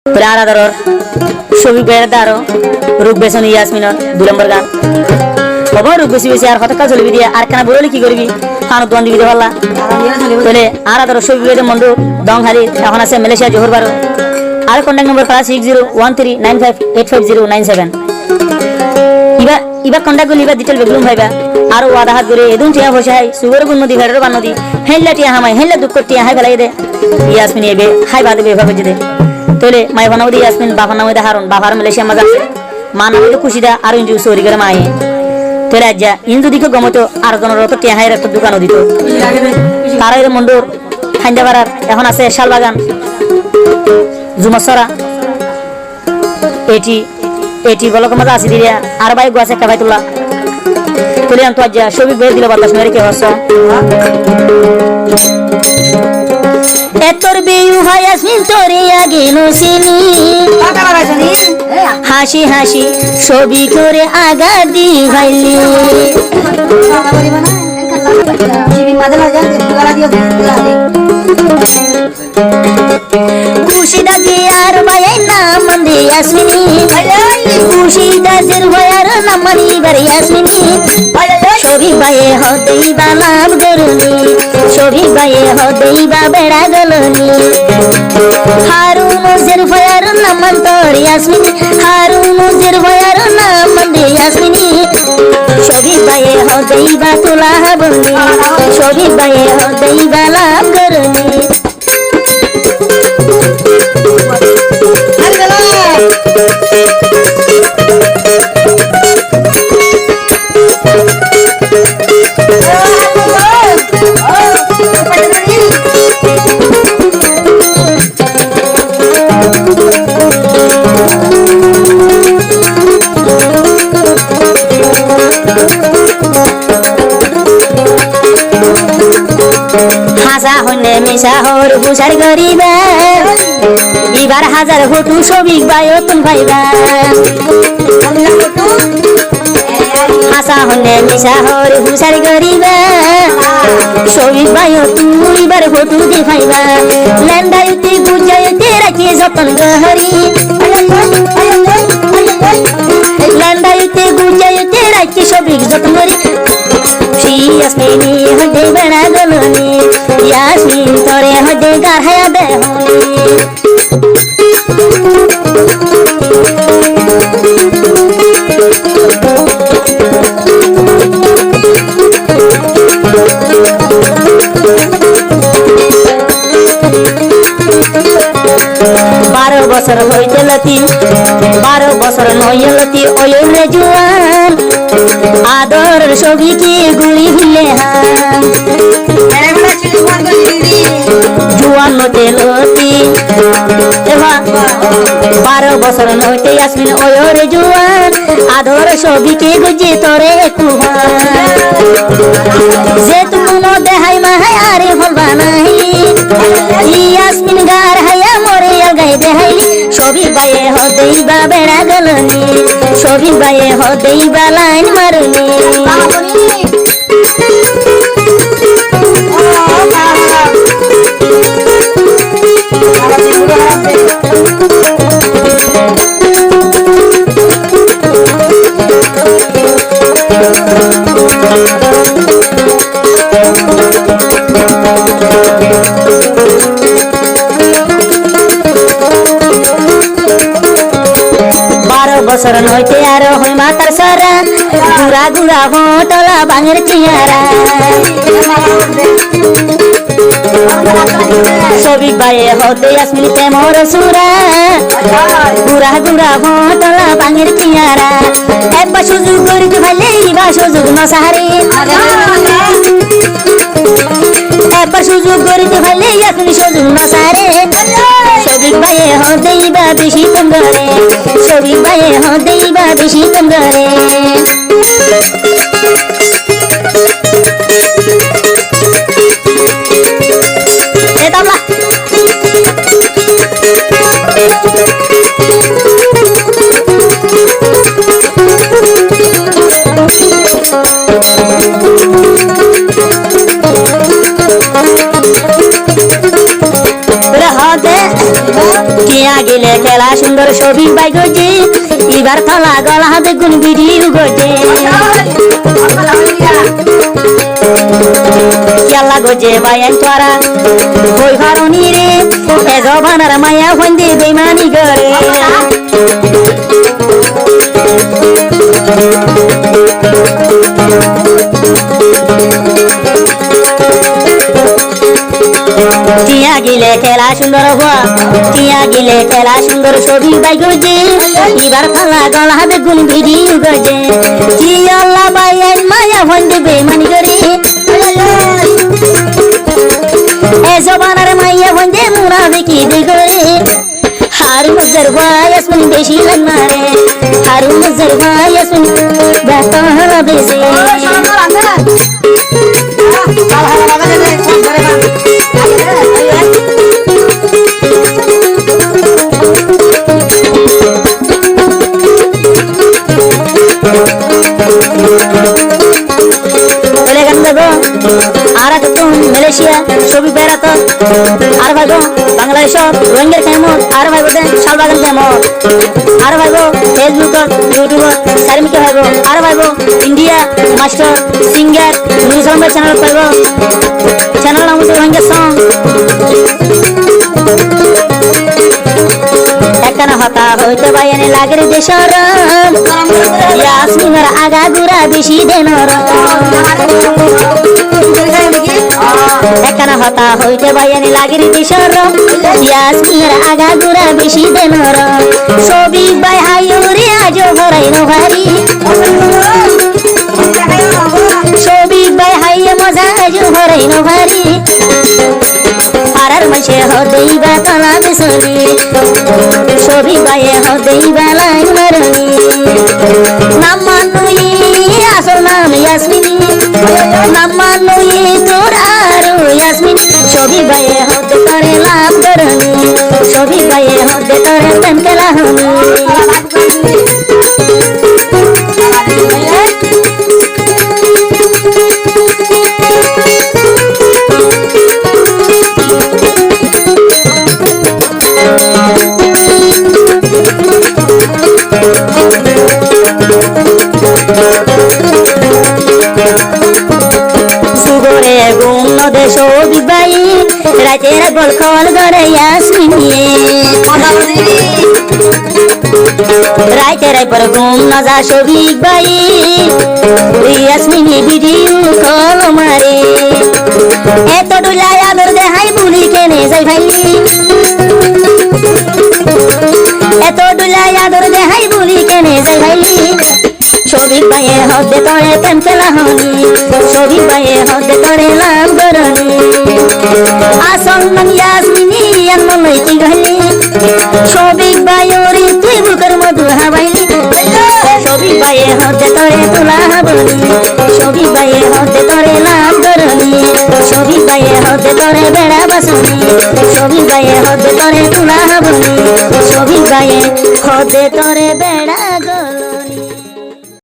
আরাদারর শফিক ভাইয়ের দারো রূপ বেসন ইয়াসমিনর 2 নম্বর গান বাবা রূপ বেশি বেশি আর হঠাৎ চলবি দিয়ে আর কেন বললি কি করবি খানো দোয়ান দিবি পারলা তাহলে আরাদারর শফিক ভাইয়ের মন্ডু দংহারি এখন আছে মালয়েশিয়া জোহর বারো আর কন্টাক্ট নম্বর 601395855097 ইবা কন্টাক্ট গুলি ইবা ডিটেল বেগলুম ভাইবা আর ওয়াদা হাত করে এদুন টিয়া বসাই সুগর গুণ নদী ভাইরের বান নদী হেল্লা টিয়া হামাই হেল্লা দুঃখ টিয়া হাই ফেলাই দে ইয়াসমিন এবে হাই বাদে বেভাবে দে তোলে মাই বানাওদি ইয়াসমিন বাবা নামে হারুন বাবার মালয়েশিয়া মজা মা নামে খুশিদা আর ইঞ্জু সরি করে মায়ে তোলে আজ্জা ইঞ্জু দিকে গমতো আর জনের তো টিয়া হাইর একটা দোকানও দিত তারা এর মন্ডুর হাইন্দাবাড়ার এখন আছে শালবাগান জুমসরা এটি বলক মজা আছে দিয়া আর ভাই গোয়াছে একটা ভাই তোলা তোলে আনতো আজ্জা শফিক ভাই দিল বাতাস মেরে কে হস এতর বেয়ু হয় আসমিন তোরে আগে নসিনি হাসি হাসি ছবি করে আগা দি ভাইলি খুশিদা কে আর ভাই নাম দে আসমিনি খুশিদা জের ভয়ার নাম নিবার আসমিনি শফিক ভাইয়ে হতেই বা লাভ গরুনি শফিক ভাইয়ে হতেই বা বেড়া গলনি হারুন জের ভয়ার নাম তোর আসমিনি হারুন জের ভয়ার নাম দে আসমিনি শফিক ভাইয়ে হতেই বা তোলা হবনি শফিক ভাইয়ে হতেই বা লাভ গরুনি হাসা হইলে মিশা হর হুসার গরিবা এবার হাজার ফটু ছবি ভাইও তুম ভাইবা হাসা হইলে মিশা হর হুসার গরিবা ছবি ভাইও তুই এবার ফটু দি ভাইবা লেন্দাইতে গুজাইতে রাখি যতন গহরি লেন্দাইতে গুজাইতে রাখি ছবি যতন গহরি ইয়াসমিনি হদে বেড়া গলনি ইয়াসমিন তোরে হদে গাহায়া বেহনি বারো বছর হইতে লতি 12 বছর নয়লতি ওয়রে জুয়ান আদর ছবি কি গুলি ভিলে হান জুয়ান নতে লতি এবা 12 বছর নইতে আসমিন ওয়রে জুয়ান আদর ছবি কি গুজি তোরে কুহান যে তুমি নো দেহাই মাহাই আরে ভলবা নাই ইয়াসমিন গার হায়া মরে গাই দেহাই ছবি বাইয়ে হদেই বা বেড়া গলনি ছবি বাইয়ে হদেই বা লাইন মারনি বছর নইতে আর হই মাতার সারা গুড়া গুড়া হোটলা বাঙের চিয়ারা ছবি বাইয়ে হতে আসমিন তেমর সুরা গুড়া গুড়া হোটলা বাঙের চিয়ারা একবার সুযোগ করিতে ভাইলে বা সুযোগ নসারে একবার সুযোগ করিতে ভাইলে আসমিন সুযোগ নসারে ছবিক ভাইয়ে হতেই বা বেশি তঙ্গরে ছবিক ভাইয়ে হতেই বা বেশি তঙ্গরে খেলা সুন্দর ছবি বাই গজে এবার থালা গলা বেগুন ভিডিও গজে খেলা গজে বাইন তোরা হই ভারনি রে এ জবানার মায়া হইন্দে বেমানি করে টিয়া গিলে খেলা সুন্দর হওয়া টিয়া গিলে খেলা সুন্দর ছবি বাই গজে এবার ফালা গলা বেগুন ভিডিও গজে টিয়াল্লা বাইন মায়া হইন্দে বেমানি করে এ জবানার মায়া হইন্দে মুনাফিকি দি করে হারুন জরবায়াসমিন বেশি লাগমারে হারুন জরবায়াসমিন বাতারা বেশি মালয়েশিয়া ছবি বেড়াত আর ভাইবো বাংলাদেশ রোহিঙ্গার কেমন আর ভাইবো শালবাগান কেমন আর ভাইবো ফেসবুক ইউটিউব সারিমিকে ভাইবো আর ভাইবো India master singer news channel পাইবো চ্যানেল নাম হচ্ছে রোহিঙ্গা সং একখানা হতা হইতে বাইনে লাগের দেশর ইয়াসমিনের আগা গুড়া বেশি দেনর একখানা হতা হইতে বাইনে লাগের দেশর ইয়াসমিনের আগা গুড়া বেশি দেনর ছবি বাই হাইরে আজ হরাই নভারি ছবি বাই হাইয়ে মজা আজ হরাই নভারি পাড়ার মাসে হদেই বা তালা বেসরি ছবি বাইয়ে হদেই বা লাইন মারনি নাম মানুই আসল নাম ইয়াসমিনী নাম মানুই তোর আর ইয়াসমিনী ছবি বাইয়ে হদে করে লাভ করনি ছবি বাইয়ে হদে করে প্রেম কেলা হনি সুগরে গুণ দেশ বিবাই রাতের গোল খল গরে ইয়াসমিনী রাতের পর গুণ নজা ছবি বাই ইয়াসমিনী ভিডিও কল মারে এত ডুলাই আদর দেহাই বুলি কেনে যাই ভাইলি এত ডুলাই আদর দেহাই বুলি কেনে যাই ভাইলি ছবি পায়ে হদে তোরে প্রেম খেলা হনি ছবি পায়ে হদে তোরে লাভ করনি আসল নাম ইয়াসমিনী এমন লইতি গহলি ছবি বায়রি তুই বুকের মধু হাবাইলি ছবি পায়ে হদে তোরে তুলা হাবনি ছবি পায়ে হদে তোরে লাভ করনি ছবি পায়ে হদে তোরে বেড়া বাসনি ছবি পায়ে হদে তোরে তুলা হাবনি ছবি পায়ে হদে তোরে বেড়া